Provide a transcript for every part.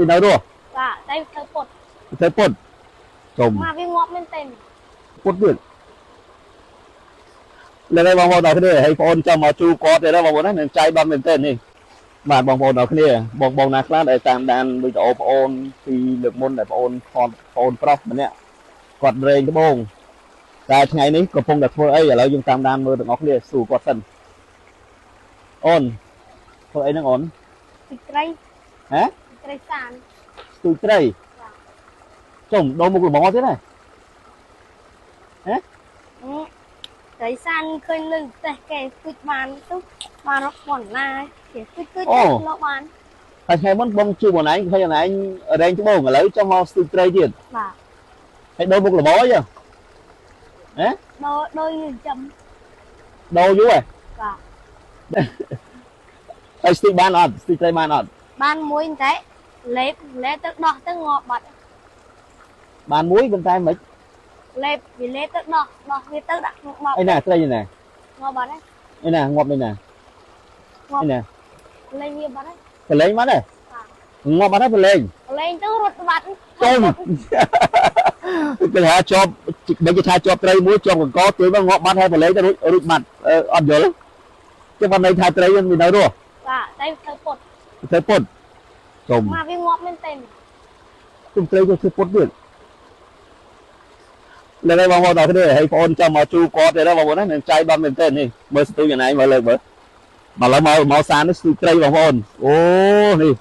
ពីនៅរស់បាទតែទៅពុតទៅពុតចុំមកវាងាប់មែនទេពុតទៀតលើបងប្អូនដល់គ្នាហើយបងប្អូនចាំមកជួគាត់ទេណាបងប្អូនណានឹងចៃដន្យមែនទេនេះបាទបងប្អូនដល់គ្នាបងណាខ្លះដែលតាមដានវីដេអូបងប្អូនពីលើកមុនដែលបងប្អូនថតបងប្អូនប្រុសម្នាក់គាត់រែងត្បូងតែថ្ងៃនេះកំពុងតែធ្វើអីឥឡូវយើងតាមដានមើលទាំងអស់គ្នាសួរគាត់សិនអូនធ្វើអីហ្នឹងអូនទីត្រីហ៎ត្រីសានទូត្រីចុំដូរមុខល្មមទៀតហ៎ត្រីសានឃើញលើផ្ទះគេគិតបានទៅបានរកប៉ុណ្ណាគេគិតលោកបានហើយថ្ងៃមុនបងជួបបងឯងឃើញបងឯងរែងត្បូងឥឡូវចង់មកស្ទូចត្រីទៀតបាទហើយដូរមុខល្មមអីហ៎ដូរយើងចាំដូរយូរហ៎បាទហើយស្ទូចបានអត់ស្ទូចត្រីបានអត់បានមួយតែលេបទៅដោះទៅងាប់បាត់បានមួយប៉ុន្តែមិនលេបទៅដោះវាទៅដាក់ក្នុងបោកអីណាត្រីណាងាប់បាត់ហើយអីណាងាប់នេះណាងាប់ណាលេងវាបាត់ហើយប្រឡែងបាត់ហើយងាប់បាត់ហើយប្រឡែងទៅរត់បាត់ចុំគេថាជាប់មិនគេថាជាប់ត្រីមួយជាប់កង្កទួយមកងាប់បាត់ហើយប្រឡែងទៅរួចបាត់អត់យល់គេបានន័យថាត្រីវានៅរស់បាទតែទៅពុតចុំមកវាងាប់មែនទេគុំត្រីក៏ធ្វើពុតទៀតលើបងប្អូនដល់គ្នាហើយបងប្អូនចាំមកជួគាត់ទេណាបងប្អូនណានឹងចៃដន្យមែនទេនេះមើលស្ទូចយ៉ាងណាមើលលើមើលមកឡើយមកសាននេះស្ទូចត្រីបងប្អូនអូនេះ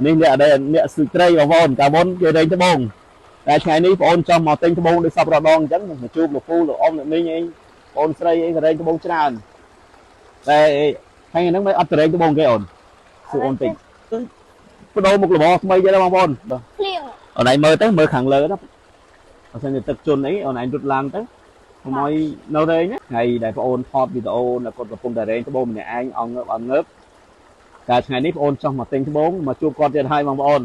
អ្នកស្ទូចត្រីបងប្អូនកាលមុនគេរែងត្បូងតែថ្ងៃនេះបងប្អូនចាំមកទិញត្បូងដូចសពរដងអញ្ចឹងមកជួបលោកពូលោកអ៊ំអ្នកមីងអីបងប្អូនស្រីអីក៏រែងត្បូងច្រើនតែថ្ងៃហ្នឹងមិនអត់ទៅរែងត្បូងគេអូនសួរអូនតិចបដូរមុខល្មមថ្មីទៀតបងប្អូនបាទភ្លៀងអូនឯងមើលទៅមើលខាងលើទៅបើសិនជាទឹកជន់អីអូនឯងរត់ឡើងទៅកុំឲ្យនៅរែងថ្ងៃដែលបងអូនថតវីដេអូនៅគាត់កំពុងតែរែងត្បូងម្នាក់ឯងអងើបតែថ្ងៃនេះបងអូនចង់មកទិញត្បូងមកជួបគាត់ទៀតហើយបងប្អូន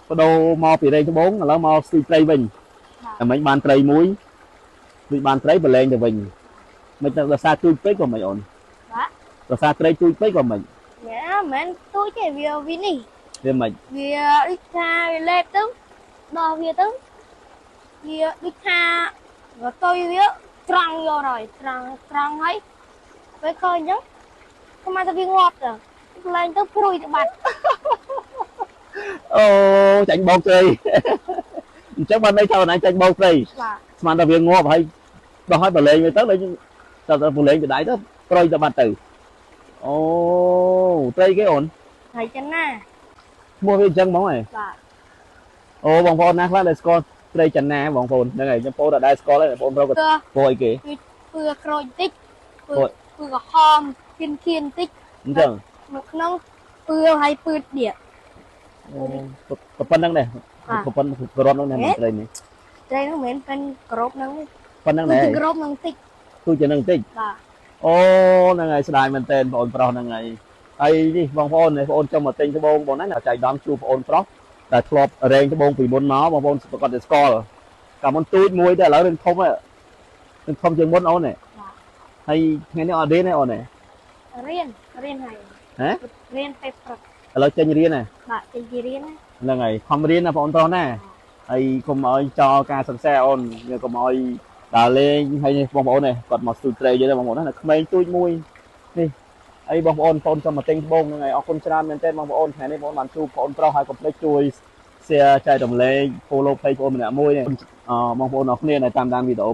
បដូរមកពីរែងត្បូងឥឡូវមកស្ទីត្រីវិញតែមិនបានត្រីមួយដូចបានត្រីប្រឡែងទៅវិញមិនទៅដោយសារទូចពេកក៏មិនអូនបាទដោយសារត្រីទូចពេកក៏មិនមិនទូចទេវានេះវាមិនវាដូចថាវាលេបទៅដល់វាទៅវាដូចថារតុយវាត្រង់យកហើយត្រង់ហើយពេលឃើញអញ្ចឹងខ្ញុំមកទៅវាងាប់ទៅឡើងទៅព្រួយទៅបាត់អូចាញ់បោកត្រីអញ្ចឹងបានន័យថាអូនឯងចាញ់បោកត្រីបាទស្មានតែវាងាប់ហើយដោះឲ្យប្រឡែងវាទៅដូចតែប្រឡែងទៅដៃទៅព្រុយទៅបាត់ទៅអូត្រីគេអូនហើយចឹងណាឈ្មោះវាអញ្ចឹងហ្មងហ៎បាទអូបងប្អូនណាខ្លះដែលស្គាល់ត្រីចន្ទាបងប្អូនហ្នឹងហើយខ្ញុំបងប្អូនដែលស្គាល់ហើយបងប្អូនប្រុសក៏ពោអីគេពឺក្រូចតិចពឺក្រហមគៀនតិចអញ្ចឹងនៅក្នុងពឺហើយពឺទៀតអូប៉ុណ្្នឹងដែរប៉ុណ្្នឹងក្របហ្នឹងណាត្រីនេះត្រីហ្នឹងមិនមែនเป็นក្របហ្នឹងប៉ុណ្្នឹងដែរក្របហ្នឹងតិចទូជានឹងតិចបាទអូហ្នឹងហើយស្ដាយមែនតើបងប្អូនប្រុសហ្នឹងហើយហើយនេះបងប្អូនចង់មកទិញត្បូងបងណាចៃដំជួបបងប្អូនប្រុសតែធ្លាប់រែងត្បូងពីមុនមកបងប្អូនប្រកាសតែស្គាល់កាលមុនទូចមួយតែឥឡូវរឿងធំជាងមុនអូននេះហើយថ្ងៃនេះអត់រៀនទេអូននេះរៀនហើយរៀនពេលព្រឹកឥឡូវចេញរៀនណាបាទចេញរៀនហ្នឹងហើយខំរៀនណាបងប្អូនប្រុសណាហើយកុំឲ្យចោលការសិក្សាអូនកុំឲ្យដើរលេងហើយនេះបងប្អូននេះគាត់មកស្ទូចត្រីយើងបងប្អូនណាក្មេងទូចមួយនេះហើយបងប្អូនចាំមកទិញត្បូងហ្នឹងហើយអរគុណច្រើនមែនទែនបងប្អូនថ្ងៃនេះបងប្អូនបានជួបបងប្អូនប្រុសហើយកុំភ្លេចជួយ share ចែករំលែក follow page បងប្អូនម្នាក់មួយបងប្អូនអរគ្នាដែលតាមដានវីដេអូ